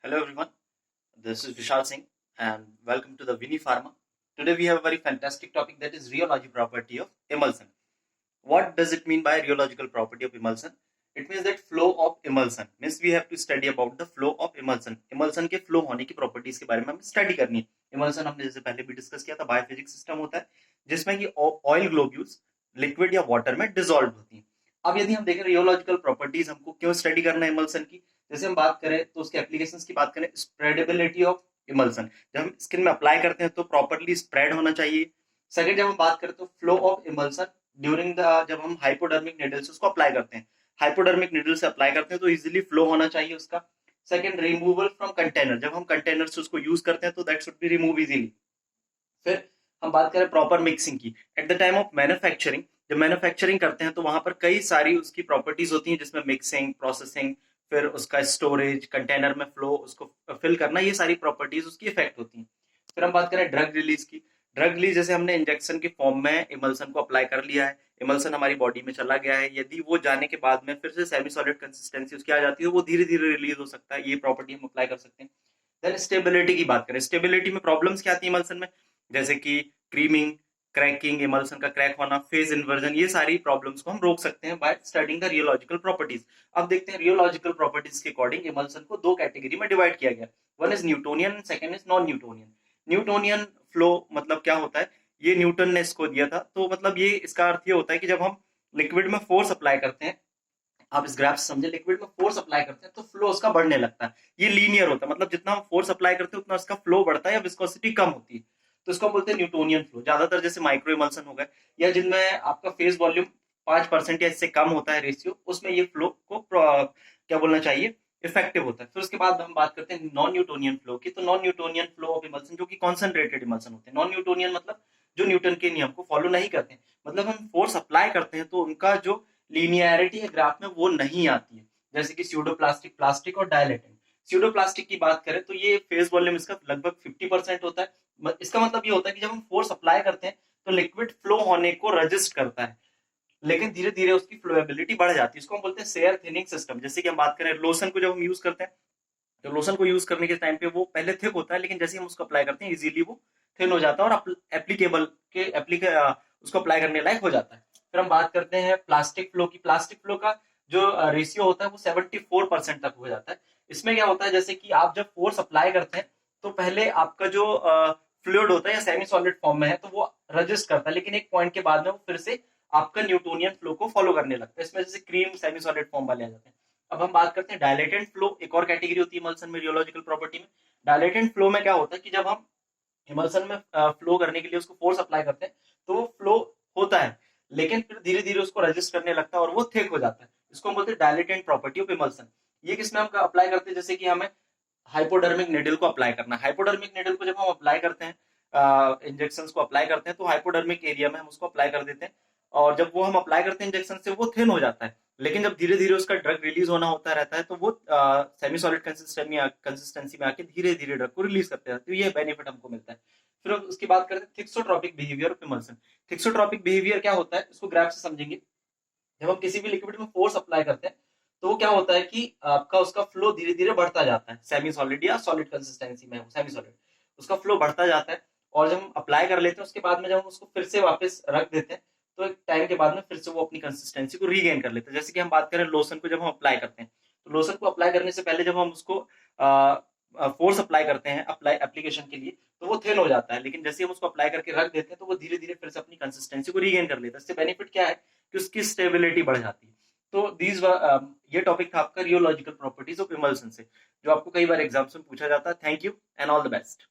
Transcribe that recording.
Hello everyone, this is Vishal Singh and welcome to the Winnie Pharma. Today we have a very fantastic topic, that is rheology property of emulsion. What does it mean by rheological property of emulsion? It means that flow of emulsion means we have to study about the flow of emulsion. Emulsion के flow होने की properties के बारे में हमें study करनी है. Emulsion हमने जैसे पहले भी डिस्कस किया था, बायोफिजिक्स सिस्टम होता है जिसमें कि ऑयल ग्लोब्यूल्स लिक्विड या वाटर में डिसॉल्व होती है. अब यदि हम देखें रियोलॉजिकल प्रॉपर्टीज हमको क्यों स्टडी करना है emulsion की, जैसे हम बात करें तो उसके एप्लीकेशंस की बात करें, स्प्रेडेबिलिटी ऑफ emulsion, जब हम स्किन में अप्लाई करते हैं तो प्रॉपर्ली स्प्रेड होना चाहिए. सेकंड, जब हम बात करें तो flow of emulsion during the, जब हम हाइपोडर्मिक निडल से उसको अप्लाई करते हैं, हाइपोडर्मिक निडल से अप्लाई करते हैं तो इजीली फ्लो होना चाहिए उसका. सेकंड, रिमूवल फ्रॉम कंटेनर, जब हम कंटेनर से उसको यूज करते हैं तो that should be remove easily. फिर हम बात करें प्रॉपर मिक्सिंग की, at the time of manufacturing, जब मैन्युफैक्चरिंग करते हैं तो वहां पर कई सारी उसकी प्रॉपर्टीज होती हैं जिसमें मिक्सिंग, प्रोसेसिंग, फिर उसका स्टोरेज, कंटेनर में फ्लो, उसको फिल करना, ये सारी प्रॉपर्टीज उसकी इफेक्ट होती हैं. फिर हम बात करें ड्रग रिलीज की. ड्रग रिलीज जैसे हमने इंजेक्शन के फॉर्म में इमल्सन को अप्लाई कर लिया है, इमल्सन हमारी बॉडी में चला गया है, यदि वो जाने के बाद में फिर से सेमी सॉलिड कंसिस्टेंसी उसकी आ जाती है, वो धीरे धीरे रिलीज हो सकता है, ये प्रॉपर्टी हम अप्लाई कर सकते हैं. देन स्टेबिलिटी की बात करें, स्टेबिलिटी में प्रॉब्लम्स क्या आती है इमल्सन में, जैसे कि क्रीमिंग, क्रैकिंग, इमल्सन का क्रैक होना, फेज इन्वर्जन, ये सारी प्रॉब्लम्स को हम रोक सकते हैं by studying the rheological properties. अब देखते हैं रियोलॉजिकल प्रॉपर्टीज के अकॉर्डिंग इमल्सन को दो कैटेगरी में डिवाइड किया गया. One is Newtonian and second is non Newtonian. Newtonian flow मतलब क्या होता है, ये न्यूटन ने इसको दिया था, तो मतलब ये इसका अर्थ ये होता है कि जब हम लिक्विड में फोर्स अप्लाई करते हैं, आप इस ग्राफ से समझे, लिक्विड में फोर्स अप्लाई करते हैं तो फ्लो उसका बढ़ने लगता है, ये लीनियर होता है, मतलब जितना हम फोर्स अप्लाई करते हैं उतना उसका फ्लो बढ़ता है या विस्कोसिटी कम होती है, तो इसको बोलते हैं न्यूटोनियन फ्लो. ज्यादातर जैसे माइक्रो इमल्सन हो गए या जिनमें आपका फेस वॉल्यूम 5% या इससे कम होता है रेशियो, उसमें ये फ्लो को क्या बोलना चाहिए, इफेक्टिव होता है. फिर उसके बाद हम बात करते हैं नॉन न्यूटोनियन फ्लो की. तो non Newtonian flow of emulsion जो कि कॉन्सेंट्रेटेड इमल्सन होते हैं. नॉन न्यूटोनियन मतलब जो न्यूटन के नियम को फॉलो नहीं करते हैं, मतलब हम फोर्स अप्लाई करते हैं तो उनका जो लीनियरिटी है ग्राफ में वो नहीं आती है, जैसे कि स्यूडोप्लास्टिक, प्लास्टिक और डायलेटेंट. स्यूडोप्लास्टिक की बात करें तो ये फेज वॉल्यूम इसका लगभग 50% होता है. इसका मतलब ये होता है कि जब हम फोर्स अप्लाई करते हैं तो लिक्विड फ्लो होने को रजिस्ट करता है, लेकिन धीरे धीरे उसकी फ्लोएबिलिटी बढ़ जाती है. इसको हम बोलते हैं सेयर थिनिंग सिस्टम. जैसे कि हम बात करें लोशन को, जब हम यूज करते हैं तो लोशन को यूज करने के टाइम पे वो पहले थिक होता है, लेकिन जैसे हम उसको अप्लाई करते हैं इजीली वो थिन हो जाता है और एप्लीकेबल उसको अप्लाई करने लायक हो जाता है. फिर हम बात करते हैं प्लास्टिक फ्लो की. प्लास्टिक फ्लो का जो रेशियो होता है वो 74% तक हो जाता है. इसमें क्या होता है, जैसे कि आप जब फोर्स अप्लाई करते हैं तो पहले आपका जो फ्लूइड होता है या सेमी सॉलिड फॉर्म में है तो वो रजिस्ट करता है, लेकिन एक पॉइंट के बाद में वो फिर से आपका न्यूटोनियन फ्लो को फॉलो करने लगता है. इसमें जैसे क्रीम सेमी सॉलिड फॉर्म वाले आ जाते हैं. अब हम बात करते हैं डायलेटेंट फ्लो, एक और कैटेगरी होती है इमल्सन में रियोलॉजिकल प्रॉपर्टी में. डायलेटेंट फ्लो में क्या होता है कि जब हम इमल्सन में फ्लो करने के लिए उसको फोर्स अप्लाई करते हैं तो वो फ्लो होता है, लेकिन फिर धीरे धीरे उसको रजिस्ट करने लगता है और वो थिक हो जाता है. इसको हम बोलते हैं डायलेटेंट प्रॉपर्टी ऑफ इमल्सन. ये किसमें हम अप्लाई करते हैं, जैसे कि हमें हाइपोडर्मिक निडल को अप्लाई करना है. हाइपोडर्मिक निडल को जब हम अप्लाई करते हैं, इंजेक्शन को अप्लाई करते हैं तो हाइपोडर्मिक एरिया में हम उसको अप्लाई कर देते हैं, और जब वो हम अप्लाई करते हैं इंजेक्शन से वो थिन हो जाता है, लेकिन जब धीरे धीरे उसका ड्रग रिलीज होना होता रहता है तो वो सेमी सॉलिड कंसिस्टेंसी में आके धीरे धीरे ड्रग को रिलीज करते हैं, तो ये बेनिफिट हमको मिलता है. फिर उसकी बात करते हैं thixotropic behaviour of emulsion. Thixotropic behaviour क्या होता है, इसको ग्राफ से समझेंगे. जब हम किसी भी लिक्विड में फोर्स अप्लाई करते हैं तो वो क्या होता है कि आपका उसका फ्लो धीरे धीरे बढ़ता जाता है, सेमी सॉलिड या सॉलिड कंसिस्टेंसी में, सेमी सॉलिड उसका फ्लो बढ़ता जाता है, और जब हम अप्लाई कर लेते हैं उसके बाद में जब हम उसको फिर से वापस रख देते हैं तो एक टाइम के बाद में फिर से वो अपनी कंसिस्टेंसी को रीगेन कर लेते हैं. जैसे कि हम बात करें लोशन को, जब हम अप्लाई करते हैं तो लोशन को अप्लाई करने से पहले जब हम उसको फोर्स अप्लाई करते हैं अप्लाई एप्लीकेशन के लिए तो वो थिन हो जाता है, लेकिन जैसे हम उसको अप्लाई करके रख देते हैं तो वो धीरे धीरे फिर से अपनी कंसिस्टेंसी को रीगेन कर लेता है. इससे बेनिफिट क्या है कि उसकी स्टेबिलिटी बढ़ जाती है. तो ये टॉपिक था आपका रियोलॉजिकल प्रॉपर्टीज ऑफ इमल्सन से, जो आपको कई बार एग्जाम्स में पूछा जाता है. Thank you and all the best.